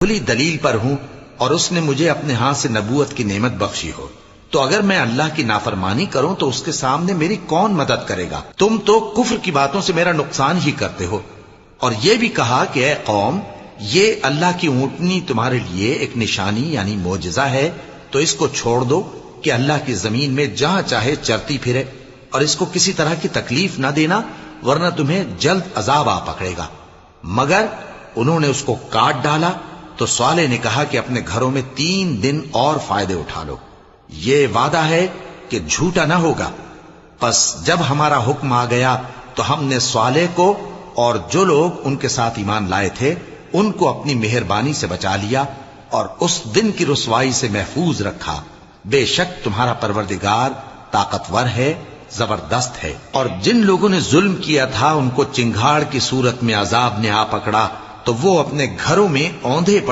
کھلی دلیل پر ہوں اور اس نے مجھے اپنے ہاتھ سے نبوت کی نعمت بخشی ہو، تو اگر میں اللہ کی نافرمانی کروں تو اس کے سامنے میری کون مدد کرے گا؟ تم تو کفر کی باتوں سے میرا نقصان ہی کرتے ہو۔ اور یہ بھی کہا کہ اے قوم، یہ اللہ کی اونٹنی تمہارے لیے ایک نشانی یعنی معجزہ ہے، تو اس کو چھوڑ دو کہ اللہ کی زمین میں جہاں چاہے چرتی پھرے، اور اس کو کسی طرح کی تکلیف نہ دینا، ورنہ تمہیں جلد عذاب آ پکڑے گا۔ مگر انہوں نے اس کو کاٹ ڈالا، تو صالح نے کہا کہ اپنے گھروں میں 3 دن اور فائدے اٹھا لو، یہ وعدہ ہے کہ جھوٹا نہ ہوگا۔ پس جب ہمارا حکم آ گیا تو ہم نے صالح کو اور جو لوگ ان کے ساتھ ایمان لائے تھے ان کو اپنی مہربانی سے بچا لیا اور اس دن کی رسوائی سے محفوظ رکھا۔ بے شک تمہارا پروردگار طاقتور ہے، زبردست ہے۔ اور جن لوگوں نے ظلم کیا تھا ان کو چنگھاڑ کی صورت میں عذاب نے آ پکڑا، تو وہ اپنے گھروں میں اوندھے پڑے